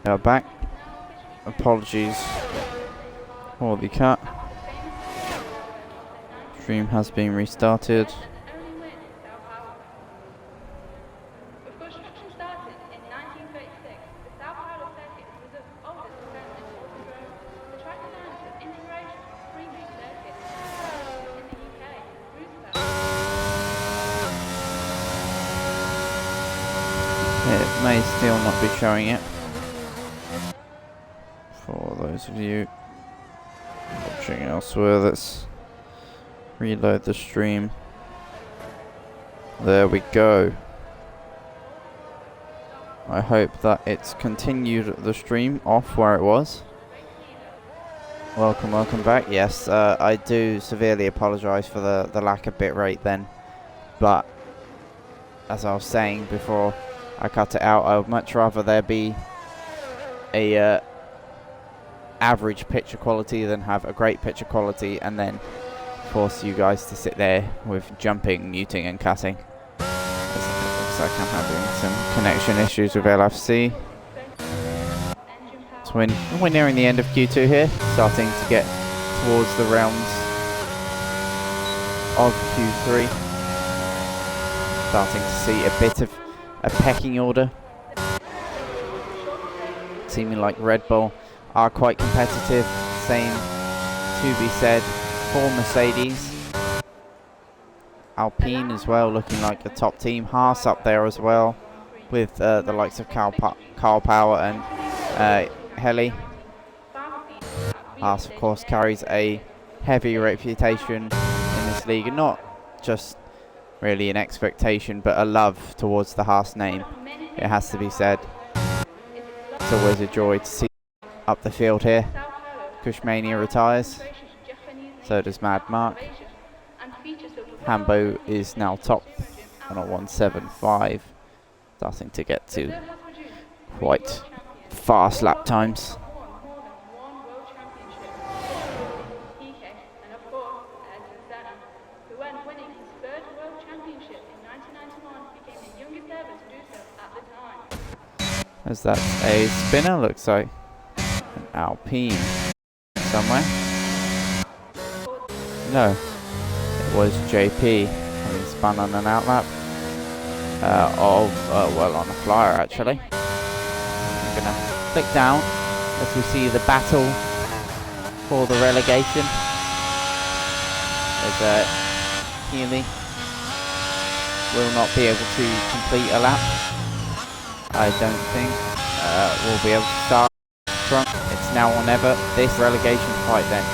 We are back. Apologies for the cut. Stream has been restarted. It may still not be showing it. For those of you watching elsewhere, let's reload the stream. There we go. I hope that it's continued the stream off where it was. Welcome back. Yes, I do severely apologise for the lack of bitrate then. But as I was saying before I cut it out, I would much rather there be a average picture quality than have a great picture quality and then force you guys to sit there with jumping, muting and cutting. As it looks like I'm having some connection issues with LFC. So we're nearing the end of Q2 here, starting to get towards the realms of Q3. Starting to see a bit of a pecking order. Seeming like Red Bull are quite competitive. Same to be said for Mercedes. Alpine as well, looking like a top team. Haas up there as well, with the likes of Carl Power and Heli. Haas, of course, carries a heavy reputation in this league, and not just really an expectation, but a love towards the Haas name. It has to be said. It's always a joy to see up the field here. Kushmania retires. So does Mad Mark. Hambo is now top on a 175. Starting to get to quite fast lap times. As that's a spinner, looks like an Alpine somewhere. No, it was JP having spun on an outlap. Well, on a flyer actually. I'm gonna click down as we see the battle for the relegation. There's Healy will not be able to complete a lap. I don't think we'll be able to start strong. It's now or never. This relegation fight then.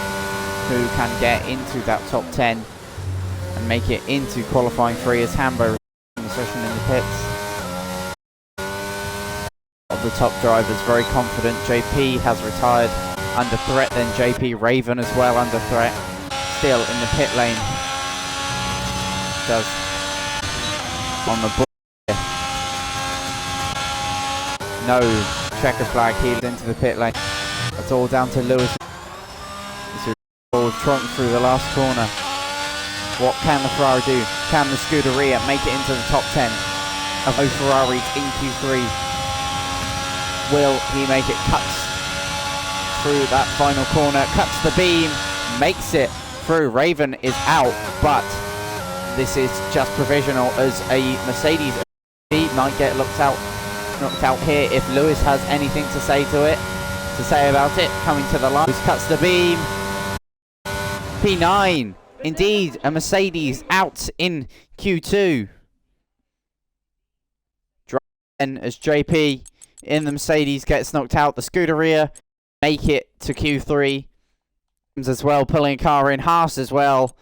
Who can get into that top 10 and make it into qualifying 3 as Hambo in the session in the pits. Of the top drivers, very confident. JP has retired under threat, then JP Raven as well under threat. Still in the pit lane. Does on the board. No checker flag, healed into the pit lane. That's all down to Lewis. Trunk through the last corner. What can the Ferrari do? Can the Scuderia make it into the top 10 of Ferraris in Q3? Will he make it? Cuts through that final corner, cuts the beam, makes it through. Raven is out, but this is just provisional as a Mercedes might get knocked out here if Lewis has anything to say about it. Coming to the line, cuts the beam. P9, indeed, a Mercedes out in Q2. Then as JP in the Mercedes gets knocked out, the Scuderia make it to Q3 as well, pulling a car in. Haas as well,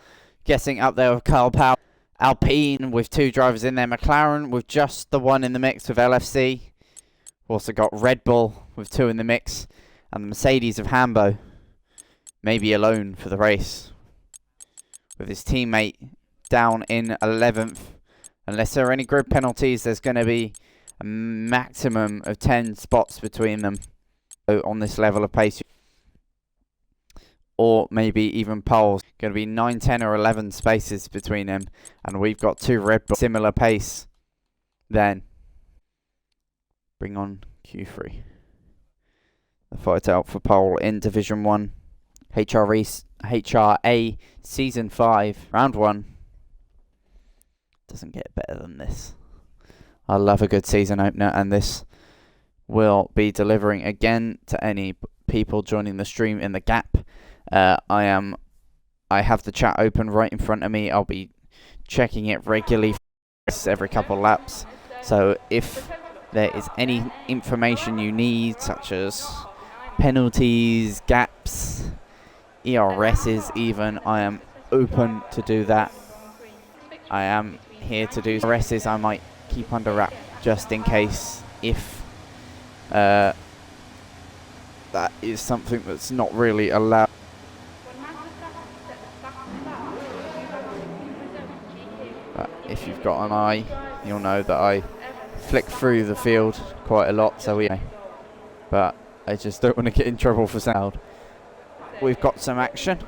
getting up there with Carl Power. Alpine with 2 drivers in there. McLaren with just the 1 in the mix with LFC. Also got Red Bull with 2 in the mix. And the Mercedes of Hambo maybe alone for the race, with his teammate down in 11th. Unless there are any grid penalties, there's going to be a maximum of 10 spots between them on this level of pace. Or maybe even poles. Going to be 9, 10 or 11 spaces between them. And we've got 2 Red Bulls similar pace. Then bring on Q3. the fight out for pole in Division 1. HRA Season 5, Round 1. Doesn't get better than this. I love a good season opener, and this will be delivering again to any people joining the stream in the gap. I have the chat open right in front of me. I'll be checking it regularly every couple laps. So if there is any information you need, such as penalties, gaps, ERSs even, I am open to do that. I am here to do ERSs. I might keep under wrap just in case if that is something that's not really allowed. But if you've got an eye, you'll know that I flick through the field quite a lot, so but I just don't want to get in trouble for sound. We've got some action.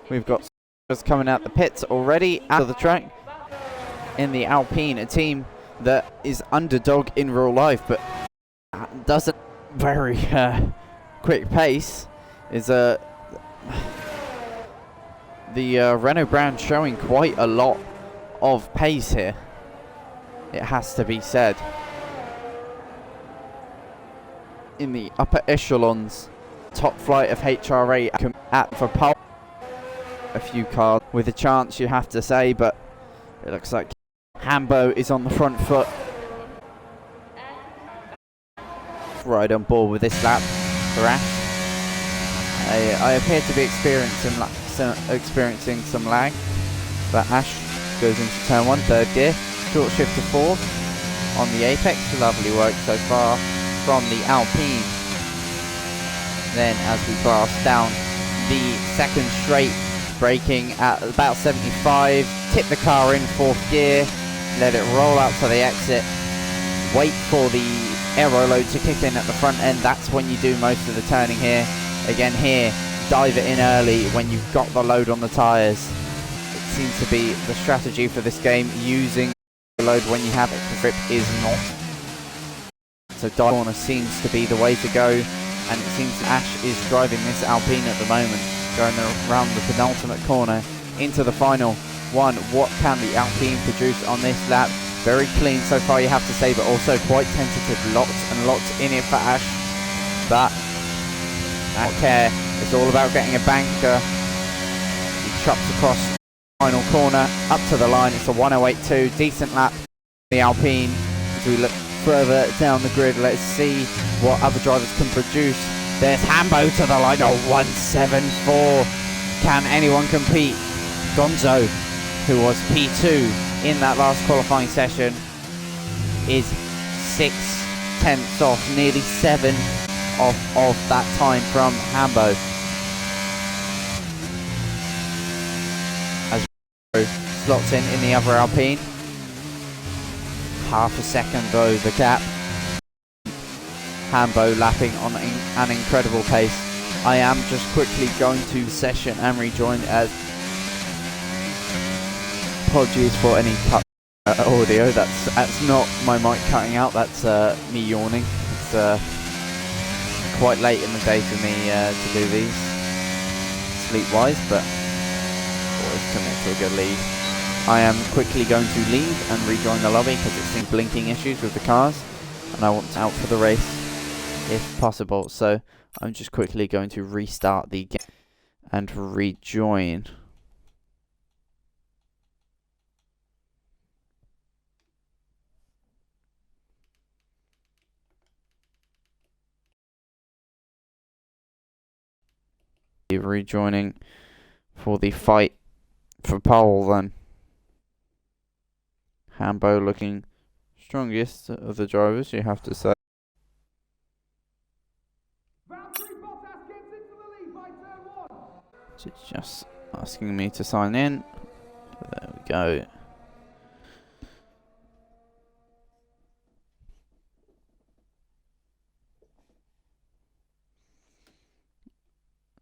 We've got just coming out the pits already, out of the track. In the Alpine, a team that is underdog in real life, but doesn't very quick pace. Is the Renault brand showing quite a lot of pace here, it has to be said. In the upper echelons, top flight of HRA at for pole. A few cars with a chance, you have to say, but it looks like Hambo is on the front foot. Right on board with this lap for Ash. I appear to be experiencing some lag, but Ash goes into turn 1, third gear, short shift to 4th on the apex. Lovely work so far from the Alpine. Then as we blast down the second straight, braking at about 75, tip the car in 4th gear, let it roll out to the exit, wait for the aero load to kick in at the front end. That's when you do most of the turning here. Again here, dive it in early when you've got the load on the tyres. It seems to be the strategy for this game, using the load when you have it, because grip is not. So dive corner seems to be the way to go, and it seems Ash is driving this Alpine at the moment, going around the penultimate corner into the final one. What can the Alpine produce on this lap? Very clean so far, you have to say, but also quite tentative. Lots and lots in it for Ash, but I don't care. It's all about getting a banker. He chops across the final corner, up to the line. It's a 108.2, decent lap for the Alpine. As we look further down the grid, let's see what other drivers can produce. There's Hambo to the line, 174. Can anyone compete? Gonzo, who was P2 in that last qualifying session, is 6/10 off, nearly 7 of that time from Hambo. As slots in the other Alpine. Half a second though the gap. Hambo lapping on an incredible pace. I am just quickly going to session and rejoin, as apologies for any cut audio. That's not my mic cutting out, that's me yawning. It's quite late in the day for me to do these sleep wise, but always commit to a good lead. I am quickly going to leave and rejoin the lobby because it's seeing blinking issues with the cars, and I want out for the race if possible. So I'm just quickly going to restart the game and rejoin. Rejoining for the fight for pole then. Hambo looking strongest of the drivers, you have to say. It's just asking me to sign in. There we go.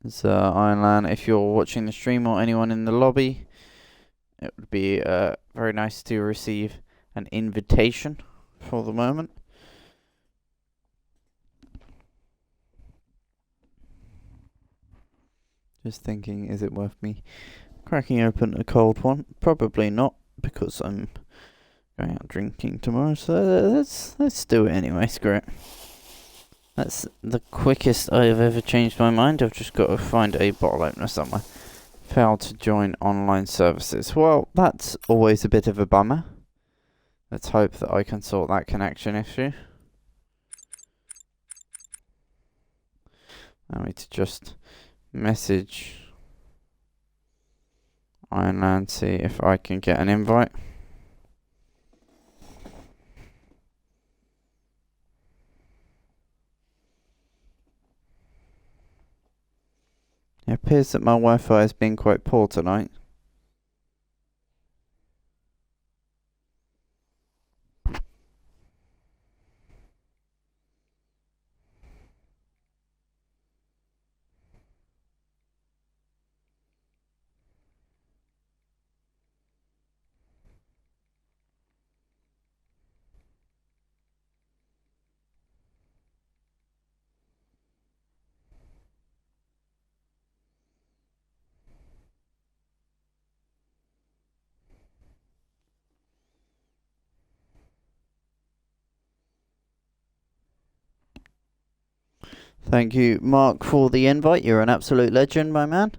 So Ironland, if you're watching the stream or anyone in the lobby, it would be very nice to receive an invitation for the moment. Just thinking, is it worth me cracking open a cold one? Probably not, because I'm going out drinking tomorrow. So let's do it anyway. Screw it. That's the quickest I have ever changed my mind. I've just got to find a bottle opener somewhere. Failed to join online services. Well, that's always a bit of a bummer. Let's hope that I can sort that connection issue. I need to just message Ironland, see if I can get an invite. It appears that my Wi-Fi has been quite poor tonight. Thank you, Mark, for the invite. You're an absolute legend, my man.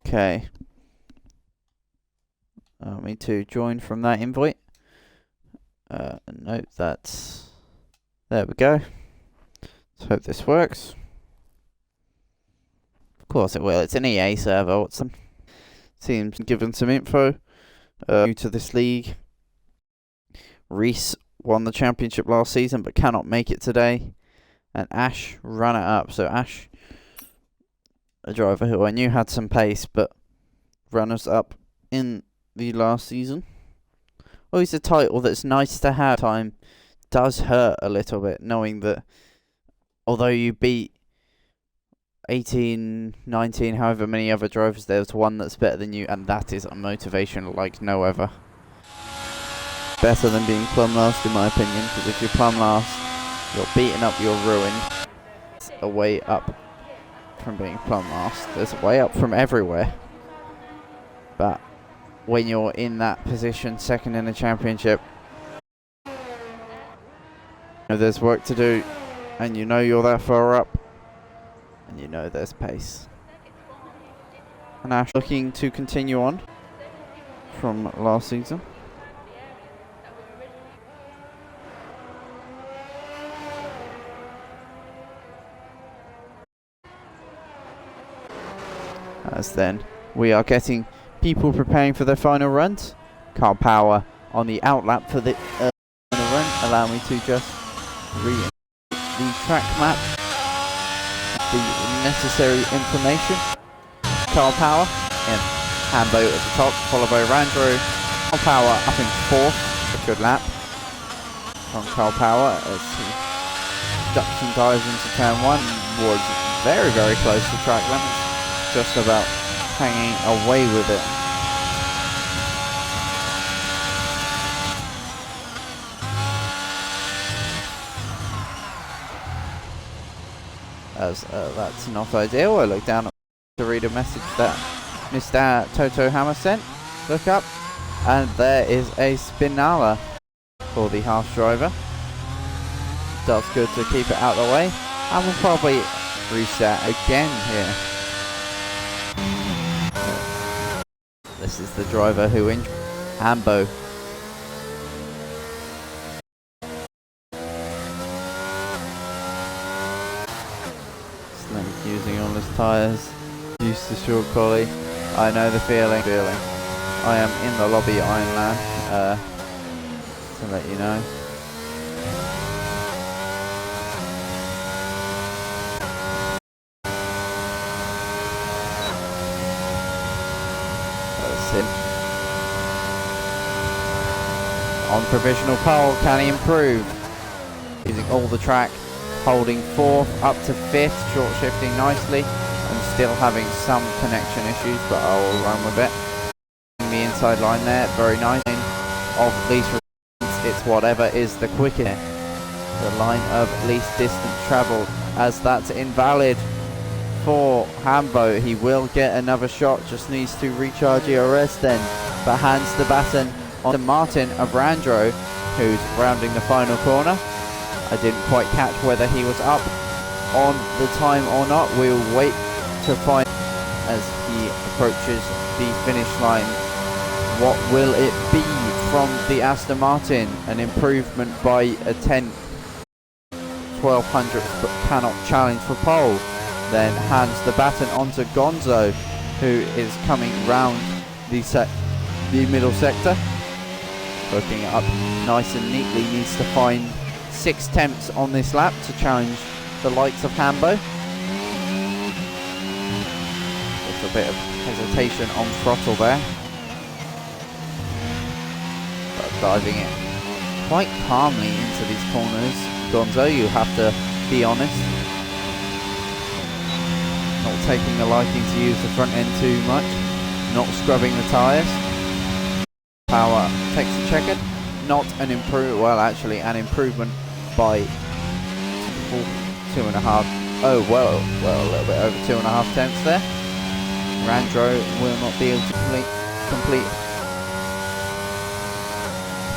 Okay. Me to join from that invite. Nope, that's... There we go. Let's hope this works. Of course it will. It's an EA server. What's some... Seems given some info. New to this league. Reese won the championship last season but cannot make it today. And Ash runner up. So Ash, a driver who I knew had some pace, but runners up in the last season. Always a title that's nice to have. Time does hurt a little bit, knowing that although you beat 18, 19, however many other drivers, there's one that's better than you, and that is a motivation like no other. Better than being plumb last, in my opinion, because if you're plumb last, you're beaten up, you're ruined. It's a way up from being plumb last. There's a way up from everywhere. But when you're in that position, second in the championship, you know there's work to do, and you know you're that far up, and you know there's pace. And Ash looking to continue on from last season. As then we are getting people preparing for their final runs. Carl Power on the outlap for the final run. Allow me to just read the track map, the necessary information. Carl Power in Hambo at the top, followed by Randro. Carl Power up in fourth, a good lap from Carl Power as he ducks and dives into turn one. Was very, very close to track limits, just about hanging away with it. As that's not ideal. I look down to read a message that Mr. Toto Hammer sent. Look up, and there is a Spinala for the Haas driver. Does good to keep it out of the way, and we'll probably reset again here. This is the driver who injured Hambo. Slim using all his tyres. Used to short collie. I know the feeling. I am in the lobby at Ironland, to let you know. Him. On provisional pole, can he improve? Using all the track, holding 4th up to 5th, short shifting nicely and still having some connection issues, but I'll run with it. The inside line there, very nice. Of least resistance, it's whatever is the quickest. The line of least distance travelled, as that's invalid for Hambo. He will get another shot, just needs to recharge ERS then, but hands the baton on to Martin of Randro, who's rounding the final corner. I didn't quite catch whether he was up on the time or not. We'll wait to find as he approaches the finish line. What will it be from the Aston Martin? An improvement by a tenth. 1200, but cannot challenge for pole. Then hands the baton onto Gonzo, who is coming round the middle sector. Hooking it up nice and neatly, needs to find 6 tenths on this lap to challenge the likes of Hambo. Just a bit of hesitation on throttle there. But diving it quite calmly into these corners. Gonzo, you have to be honest. Not taking a liking to use the front end too much. Not scrubbing the tyres. Power takes a checkered. Not an improvement, well actually an improvement by 2.5. Oh well, a little bit over 2.5 tenths there. Randro will not be able to complete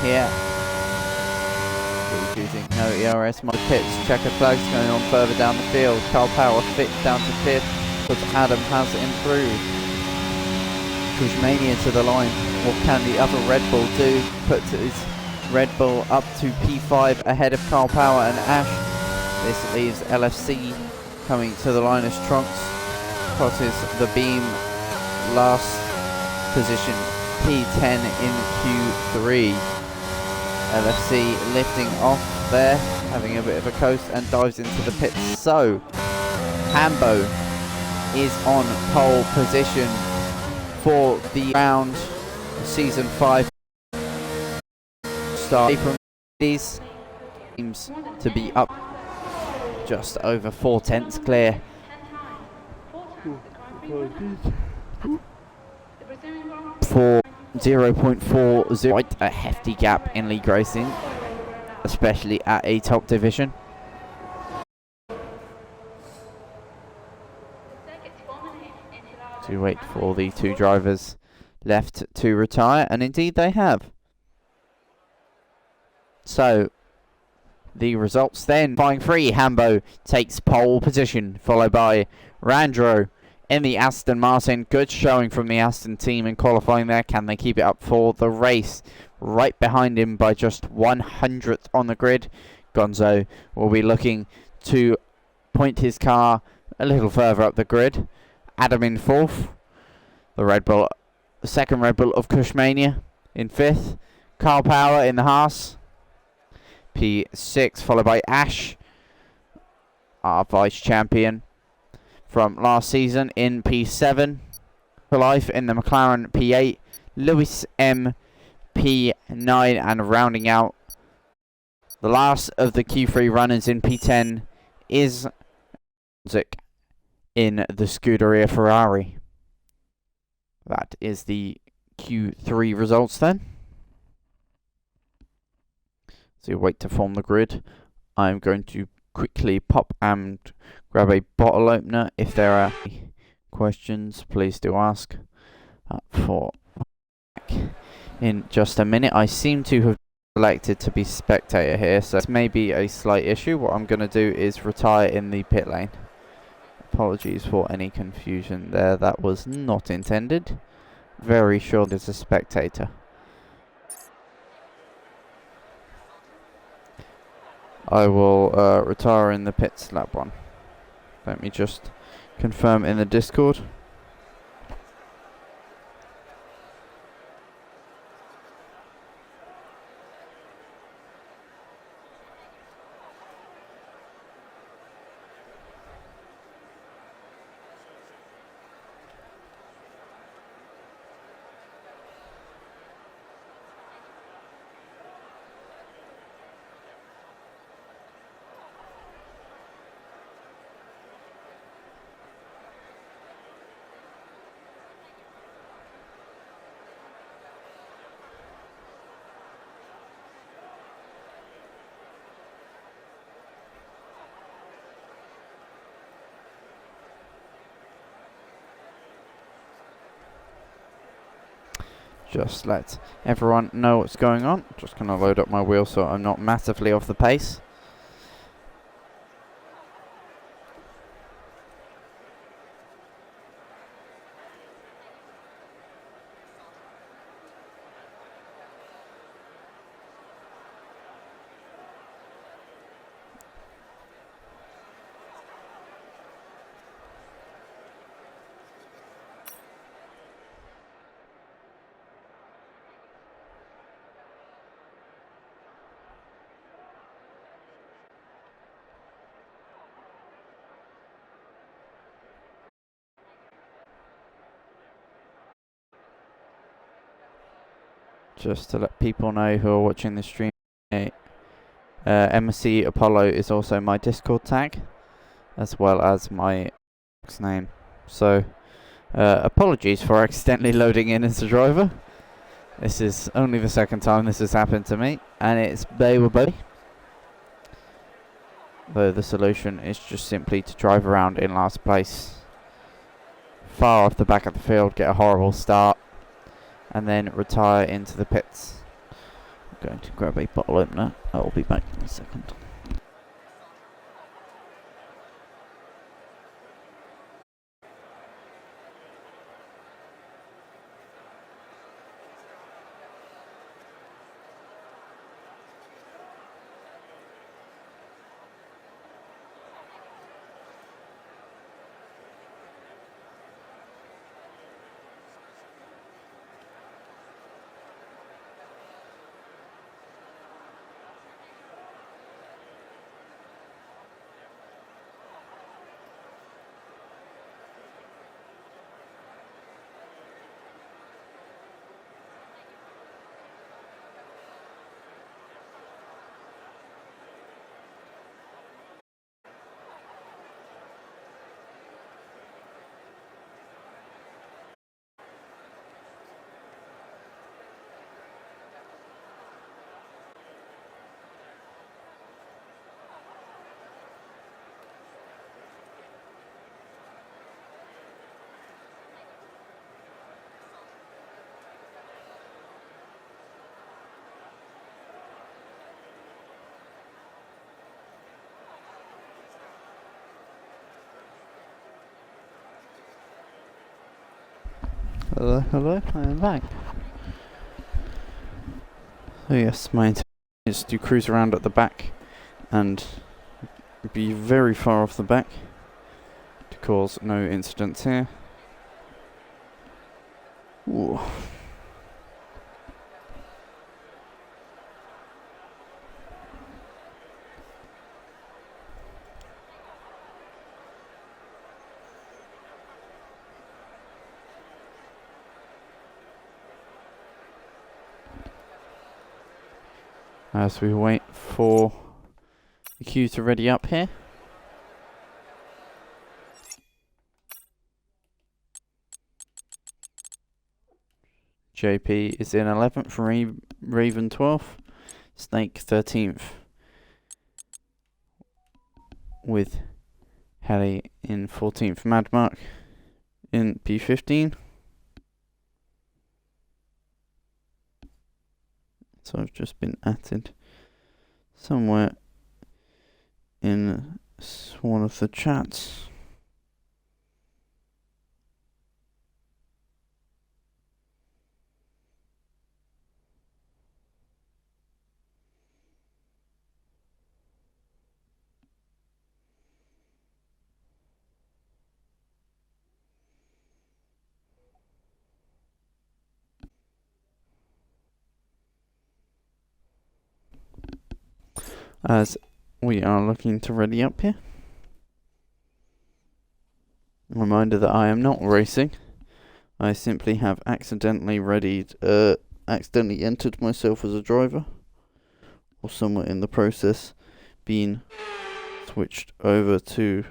here. Using no ERS mod pits, checker flags going on further down the field. Carl Power fit down to 5th, but Adam has improved. Pushmania to the line. What can the other Red Bull do? Puts his Red Bull up to P5 ahead of Carl Power and Ash. This leaves LFC coming to the line as Trunks crosses the beam. Last position P10 in Q3. LFC lifting off there, having a bit of a coast and dives into the pits. So, Hambo is on pole position for the round season 5 start. From these seems to be up just over 4 tenths clear. For 0.40, quite a hefty gap in league racing, especially at a top division. To wait for the 2 drivers left to retire, and indeed they have. So, the results then. Flying free, Hambo takes pole position, followed by Randro in the Aston Martin. Good showing from the Aston team in qualifying there. Can they keep it up for the race? Right behind him by just 100th on the grid. Gonzo will be looking to point his car a little further up the grid. Adam in 4th. The Red Bull, the second Red Bull of Cushmania in 5th. Carl Power in the Haas. P6, followed by Ash, our vice champion from last season, in P7. For life in the McLaren P8. Lewis M P9, and rounding out the last of the Q3 runners in P10 is Zik in the Scuderia Ferrari. That is the Q3 results then. So you wait to form the grid. I'm going to quickly pop and grab a bottle opener. If there are questions, please do ask for in just a minute. I seem to have selected to be spectator here, so this may be a slight issue. What I'm going to do is retire in the pit lane. Apologies for any confusion there. That was not intended. Very sure there's a spectator. I will retire in the pits lap 1. Let me just confirm in the Discord. just let everyone know what's going on. Just going to load up my wheel so I'm not massively off the pace. Just to let people know who are watching the stream, MSC Apollo is also my Discord tag, as well as my name. So, apologies for accidentally loading in as a driver. This is only the second time this has happened to me, and it's Baby. Though the solution is just simply to drive around in last place, far off the back of the field, get a horrible start, and then retire into the pits. I'm going to grab a bottle opener. I'll be back in a second. Hello, I am back. So yes, my intention is to cruise around at the back and be very far off the back to cause no incidents here. Ooh. As we wait for the queue to ready up here. JP is in 11th, Raven 12th, Snake 13th, with Heli in 14th, Mad Mark in P15. So I've just been added somewhere in one of the chats. As we are looking to ready up here. Reminder that I am not racing. I simply have accidentally entered myself as a driver, or somewhere in the process been switched over to.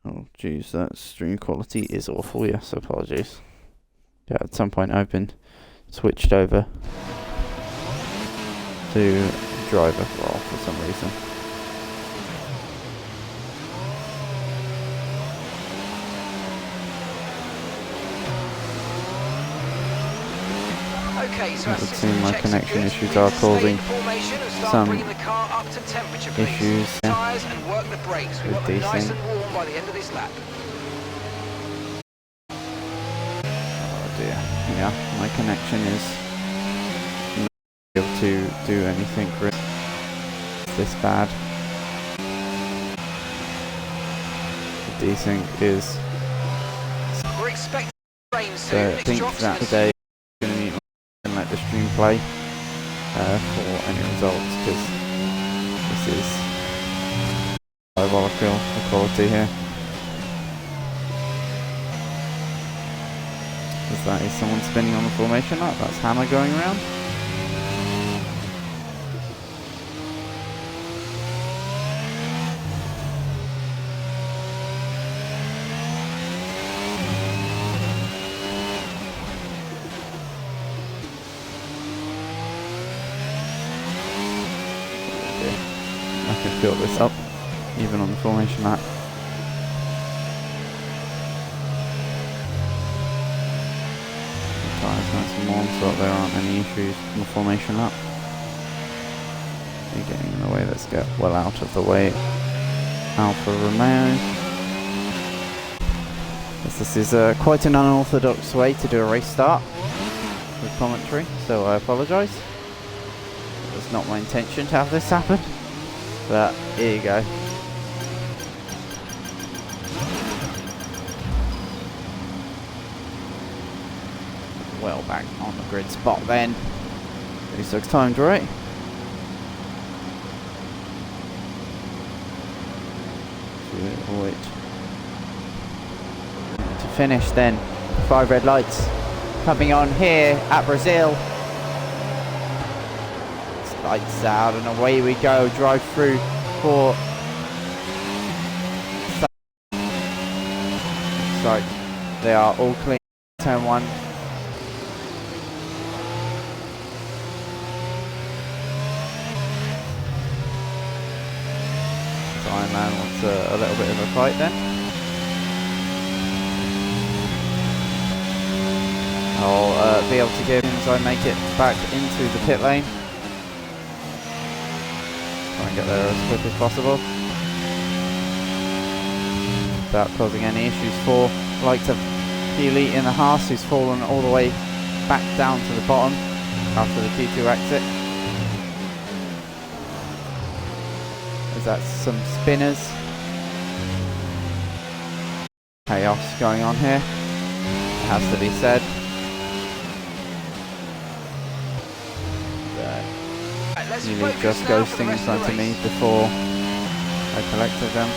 Oh geez, that stream quality is awful. Yes, apologies. Yeah, at some point I've been switched over to driver role for some reason. Okay, so it would seem my connection issues are causing some issues with these things. Oh dear, yeah, my connection is not able to do anything really this bad. The desync is... We're expecting rain So soon. I think that today I'm going to need and let the stream play for any results, because this is diabolical equality here. As that is someone spinning on the formation lap. That's Hammer going around. I can fill this up, even on the formation lap. The tyres nice and warm, so there aren't any issues on the formation lap. You're getting in the way. Let's get well out of the way. Alfa Romeo. This is quite an unorthodox way to do a race start with commentary, so I apologise. It was not my intention to have this happen. But here you go. Well back on the grid spot then. 36 timed right. To finish then. 5 red lights coming on here at Brazil. Lights out and away we go. Drive through for... So they are all clean. Turn 1. So Iron Man wants a little bit of a fight then. I'll be able to give him as I make it back into the pit lane. Try and get there as quick as possible without causing any issues for likes of Healy in the Haas, who's fallen all the way back down to the bottom after the Q2 exit. As that's some spinners. Chaos going on here, it has to be said. Healy just ghosting in front of me before I collected them.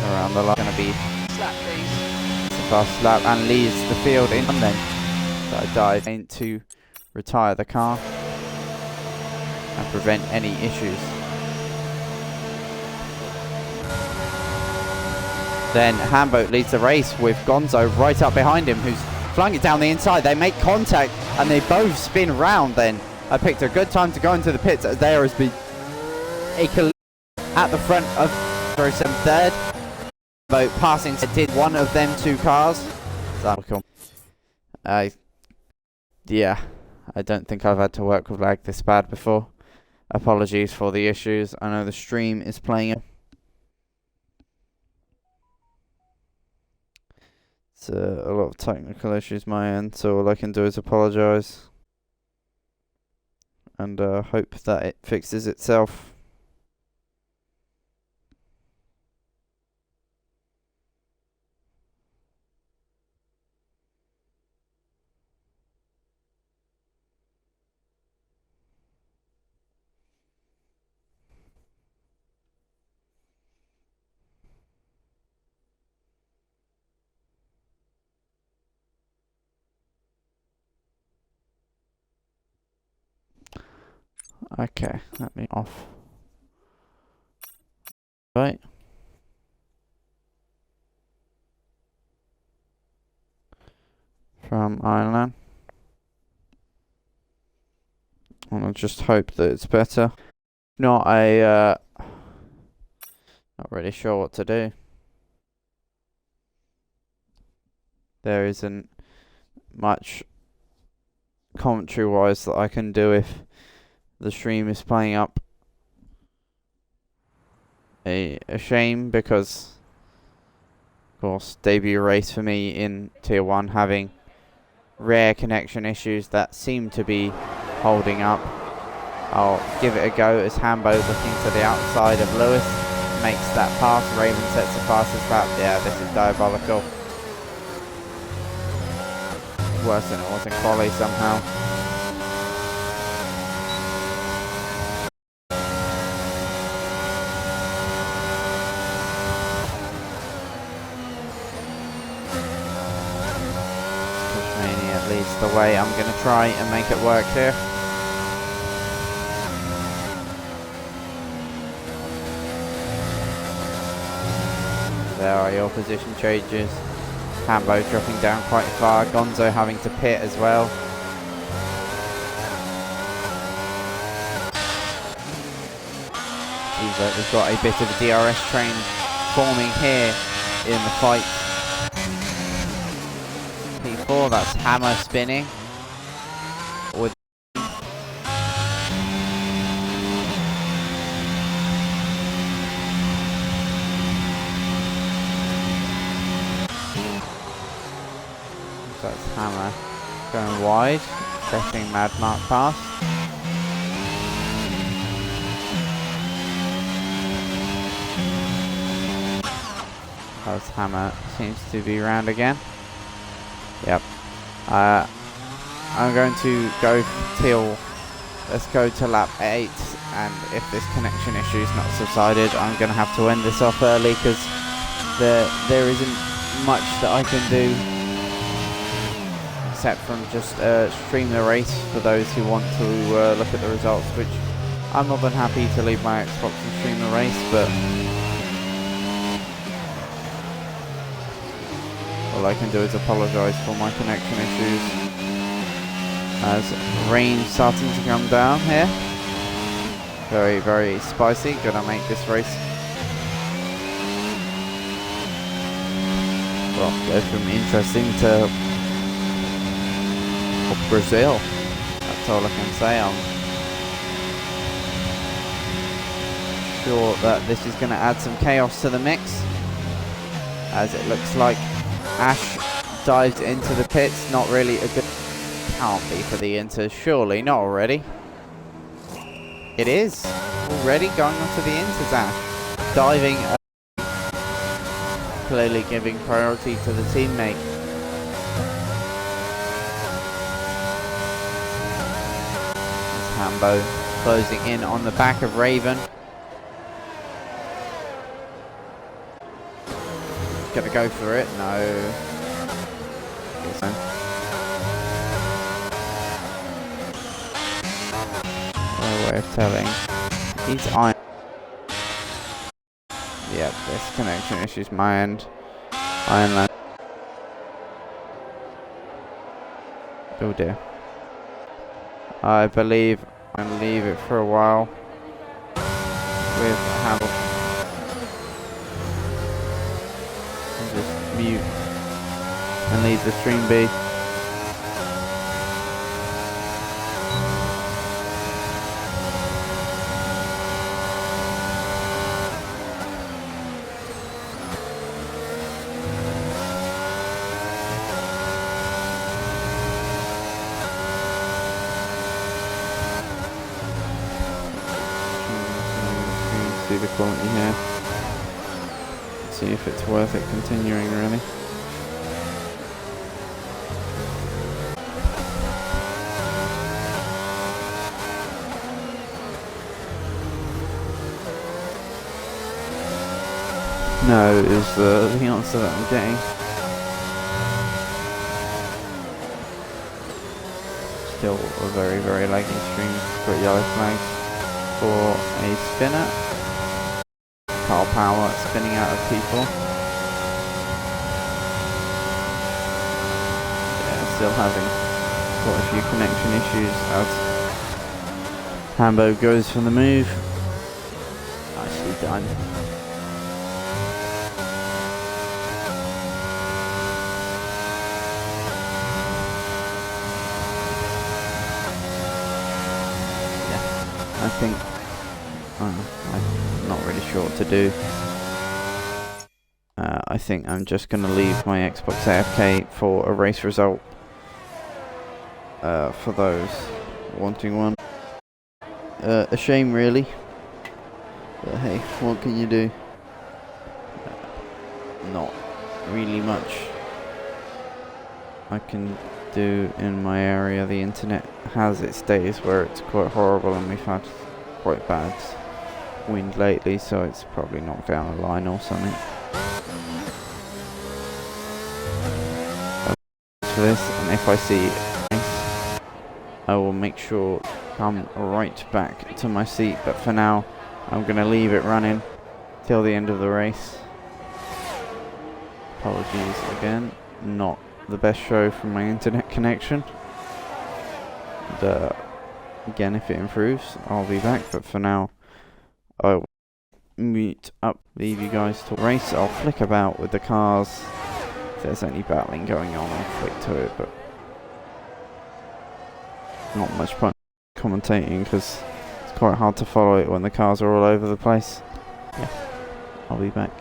Around the line, going to be a fast lap and leads the field in then. So I dive to retire the car and prevent any issues. Then Hambo leads the race with Gonzo right up behind him, who's flying it down the inside. They make contact and they both spin round then. I picked a good time to go into the pits as there has been a collision at the front of 07 third. Boat passing did one of them 2 cars. Yeah, I don't think I've had to work with lag this bad before. Apologies for the issues. I know the stream is playing it. It's a lot of technical issues my end, so all I can do is apologise and hope that it fixes itself. Okay, let me off. Right. From Ireland. And I just hope that it's better. Not really sure what to do. There is an much commentary wise that I can do if the stream is playing up. A shame, because of course debut race for me in tier 1, having rare connection issues that seem to be holding up. I'll give it a go as Hambo, looking to the outside of Lewis, makes that pass. Raven sets the fastest lap. Yeah, this is diabolical. Worse than it was in quali somehow. Pushmania leads the way. I'm going to try and make it work here. There are your position changes. Hambo dropping down quite far. Gonzo having to pit as well. Seems like we've got a bit of a DRS train forming here in the fight. P4, that's Hammer spinning. With that's Hammer going wide, setting Mad Mark pass. That's Hammer seems to be round again. Yep. I'm going to go till, let's go to lap 8, and if this connection issue is not subsided, I'm going to have to end this off early, because there isn't much that I can do except from just stream the race for those who want to look at the results, which I'm more than happy to leave my Xbox and stream the race, but all I can do is apologise for my connection issues. As rain starting to come down here. Very, very spicy. Gonna make this race, well, go from interesting to Brazil. That's all I can say. I'm sure that this is going to add some chaos to the mix, as it looks like Ash dives into the pits. Not really a good, can't be for the Inters, surely not already. It is already going onto the Inters. Ash diving, clearly giving priority to the teammate. Hambo closing in on the back of Raven. Gonna go for it. No. No way of telling. He's iron. Yep, this connection issue's my end. Ironland. Oh dear. I believe I'm going to leave it for a while with Hambo. And just mute and leave the stream be. The quality here. See if it's worth it continuing, really. No is the answer that I'm getting. Still a very, very laggy stream. Got yellow flags for a spinner. Car power spinning out of people. Yeah, still having quite a few connection issues as Hambo goes for the move. Nicely done. think I'm not really sure what to do. I think I'm just going to leave my Xbox AFK for a race result for those wanting one. A shame really, but hey, what can you do? Not really much I can do in my area. The internet has its days where it's quite horrible, and we've had quite bad wind lately, so it's probably knocked down a line or something. For this, and if I see ice, I will make sure to come right back to my seat, but for now I'm going to leave it running till the end of the race. Apologies again, not the best show from my internet connection. And, again, if it improves, I'll be back, but for now I'll meet up, leave you guys to race. I'll flick about with the cars. If there's any battling going on, I'll flick to it, but not much point commentating because it's quite hard to follow it when the cars are all over the place. Yeah, I'll be back.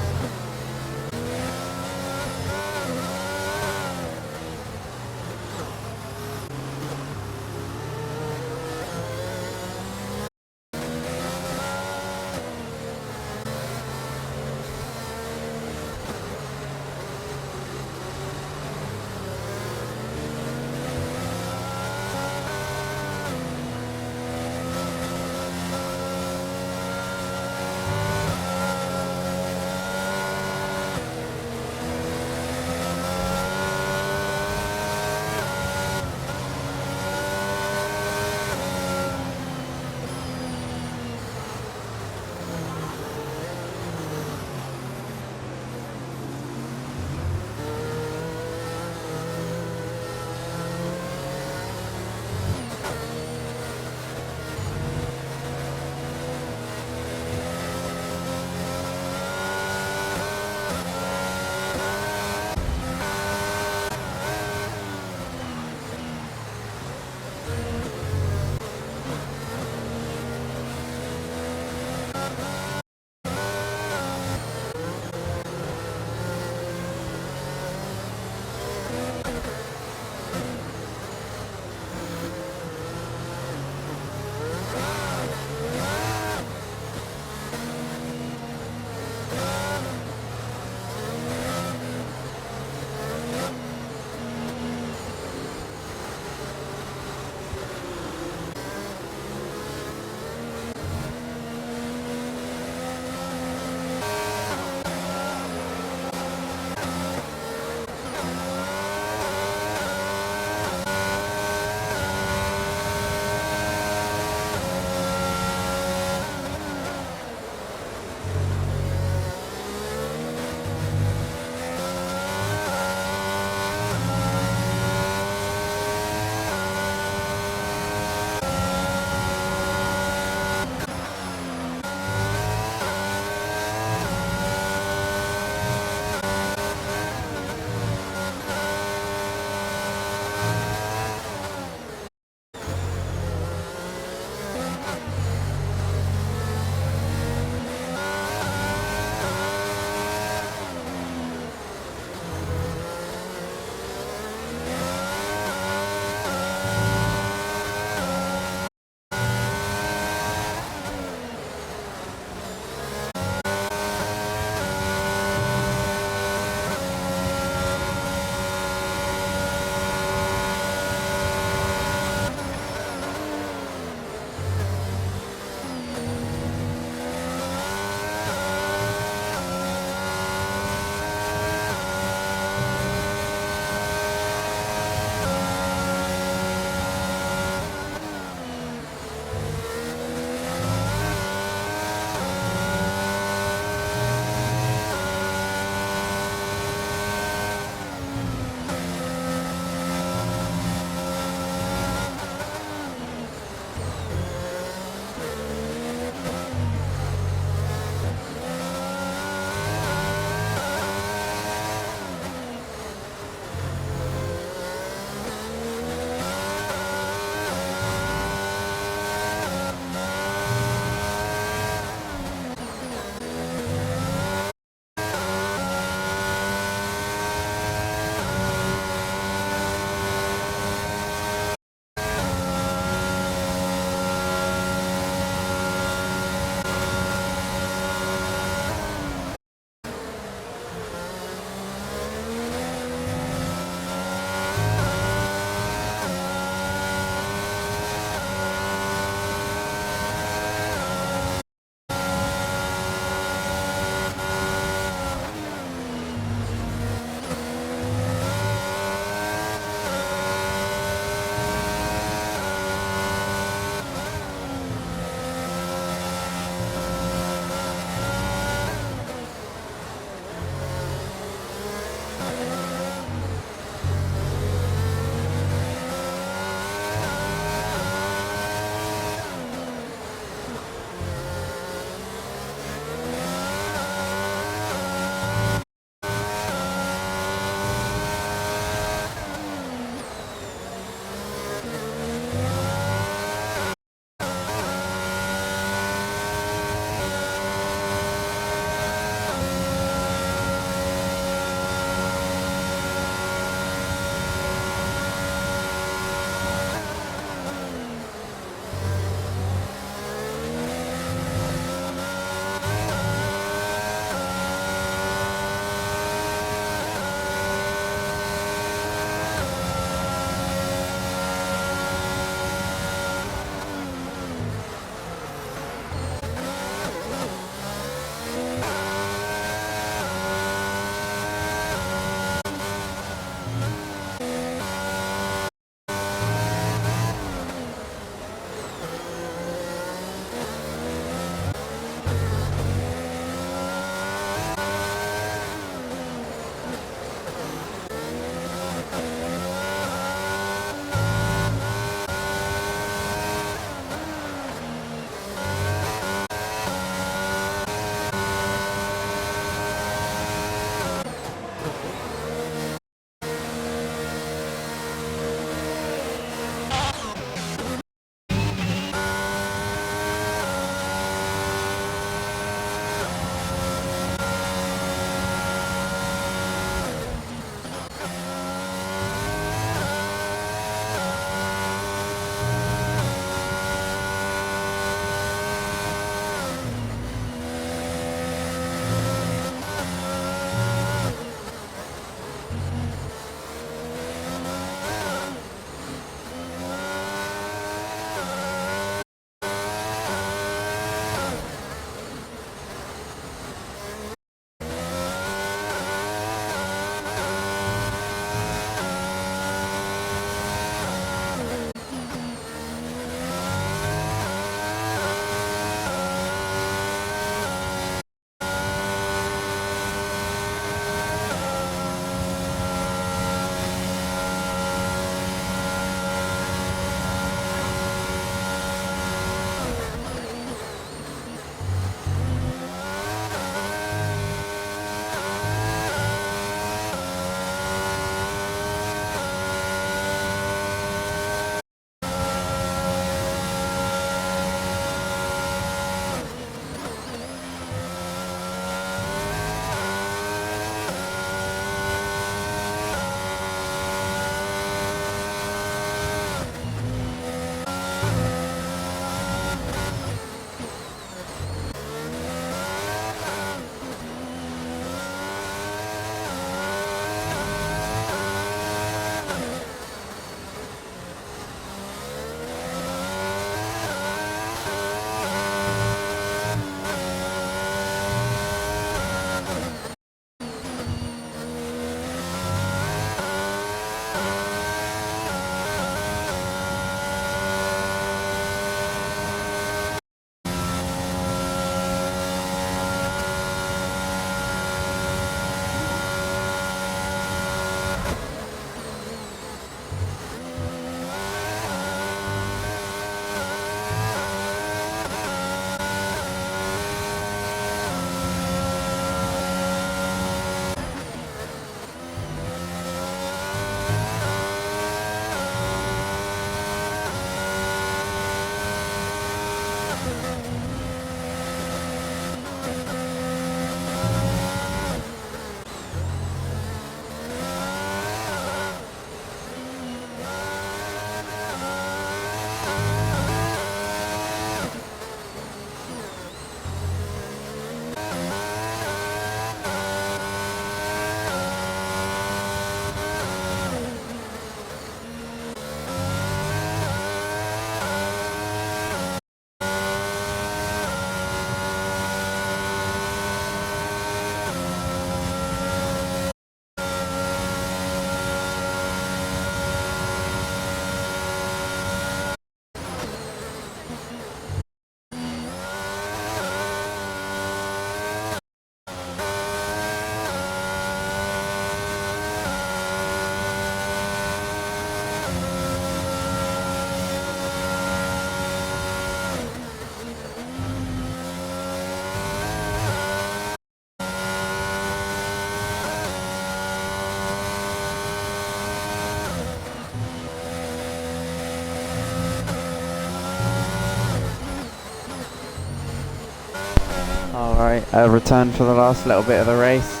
Alright, return for the last little bit of the race.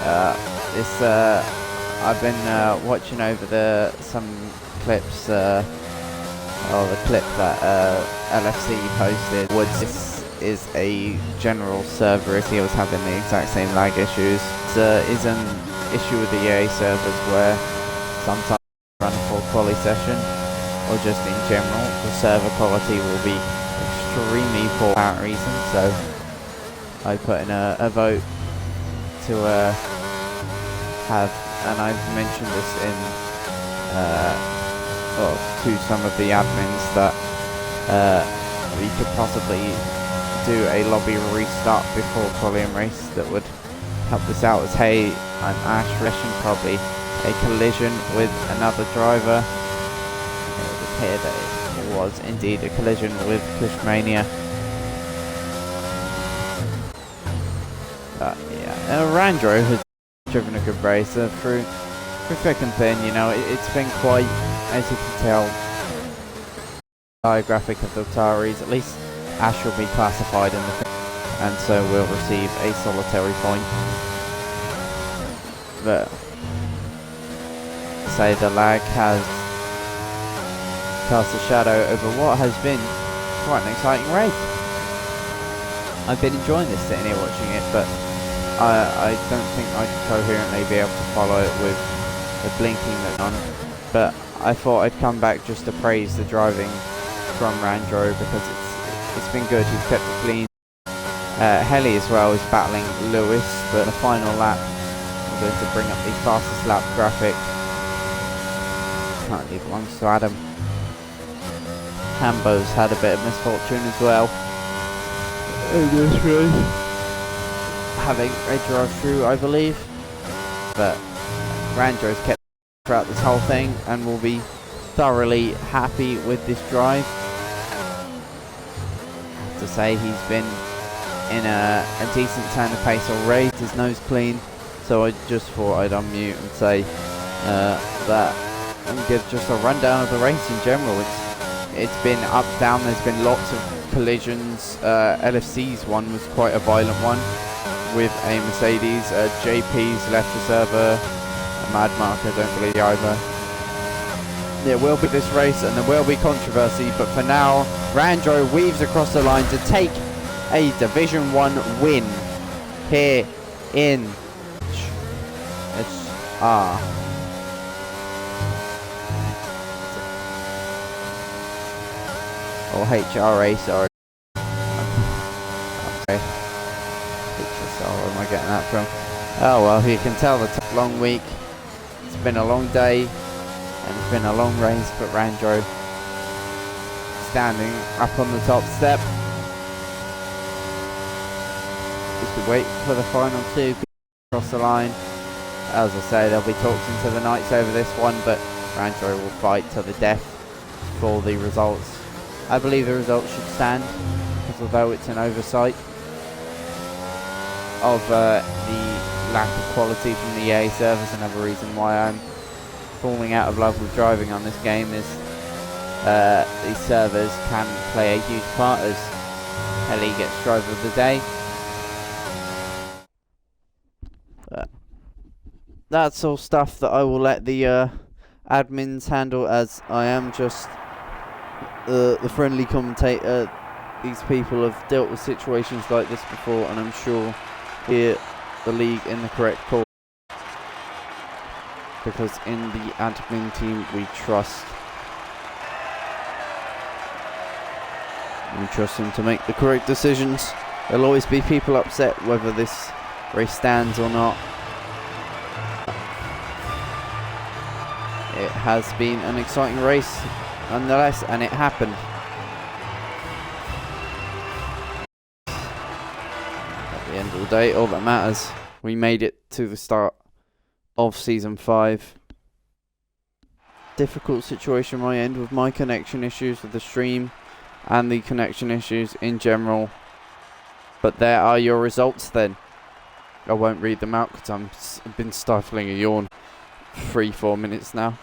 I've been watching over some clips, or the clip that LFC posted. This is a general server issue. He was having the exact same lag issues. There is an issue with the EA servers where sometimes run a full quali session, or just in general, the server quality will be extremely poor for that reason. So I put in a vote to have, and I've mentioned this in to some of the admins, that we could possibly do a lobby restart before quali and race that would help this out. As hey, I'm Ash rushing probably a collision with another driver. It would appear that it was indeed a collision with Cushmania. Yeah, Randro has driven a good race through thick and thin. You know, it's been quite, as you can tell, biographic of the Ataris. At least Ash will be classified in the and so will receive a solitary point. But say the lag has cast a shadow over what has been quite an exciting race. I've been enjoying this sitting here watching it, but I don't think I could coherently be able to follow it with the blinking that's on. But I thought I'd come back just to praise the driving from Randro, because it's been good. He's kept it clean. Helly as well is battling Lewis, but the final lap, I'm going to bring up the fastest lap graphic. Currently belongs to Adam. Hambo's had a bit of misfortune as well in this race, having a drive through, I believe. But Randro's kept throughout this whole thing and will be thoroughly happy with this drive. I have to say, he's been in a decent turn of pace already. His nose clean, so I just thought I'd unmute and say that, and give just a rundown of the race in general. It's been up, down. There's been lots of collisions. LFC's one was quite a violent one with a Mercedes. JP's left the server. A Mad Mark, I don't believe either. There will be this race and there will be controversy, but for now, Randro weaves across the line to take a Division 1 win here in HRA. Or HRA, sorry. Okay. Where am I getting that from? Oh well, you can tell the long week. It's been a long day and it's been a long race, but Randro standing up on the top step. Just to wait for the final two across the line. As I say, there'll be talks into the nights over this one, but Randro will fight to the death for the results. I believe the results should stand, because although it's an oversight of the lack of quality from the EA servers, another reason why I'm falling out of love with driving on this game is these servers can play a huge part, as Ellie gets driver of the day. But that's all stuff that I will let the admins handle, as I am just the friendly commentator. These people have dealt with situations like this before, and I'm sure here the league in the correct call, because in the admin team we trust them to make the correct decisions. There'll always be people upset whether this race stands or not. It has been an exciting race nonetheless, and it happened. At the end of the day, all that matters, we made it to the start of Season 5. Difficult situation on my end with my connection issues with the stream and the connection issues in general. But there are your results then. I won't read them out because I've been stifling a yawn for 3-4 minutes now.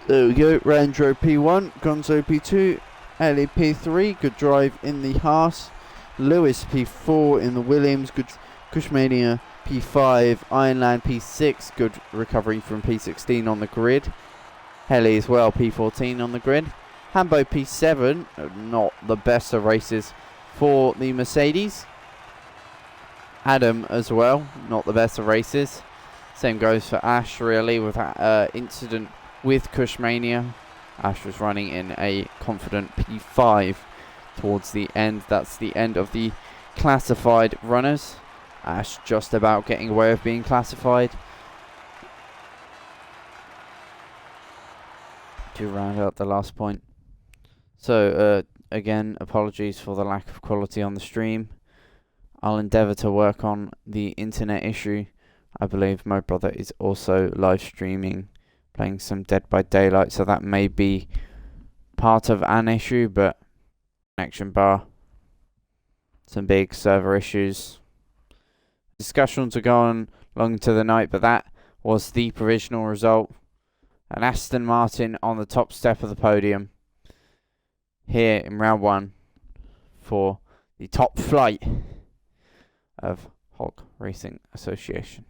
There we go, Randro P1, Gonzo P2, Ellie P3, good drive in the Haas. Lewis P4 in the Williams, good. Cushmania P5, Ironland P6, good recovery from P16 on the grid. Helly as well, P14 on the grid. Hambo P7, not the best of races for the Mercedes. Adam as well, not the best of races. Same goes for Ash really with that incident with Cushmania. Ash was running in a confident P5 towards the end. That's the end of the classified runners. Ash just about getting away with being classified. To round out the last point. So again, apologies for the lack of quality on the stream. I'll endeavour to work on the internet issue. I believe my brother is also live streaming, playing some Dead by Daylight, so that may be part of an issue, but connection bar, some big server issues. Discussions are going long into the night, but that was the provisional result. And Aston Martin on the top step of the podium here in round one for the top flight of Hog Racing Association.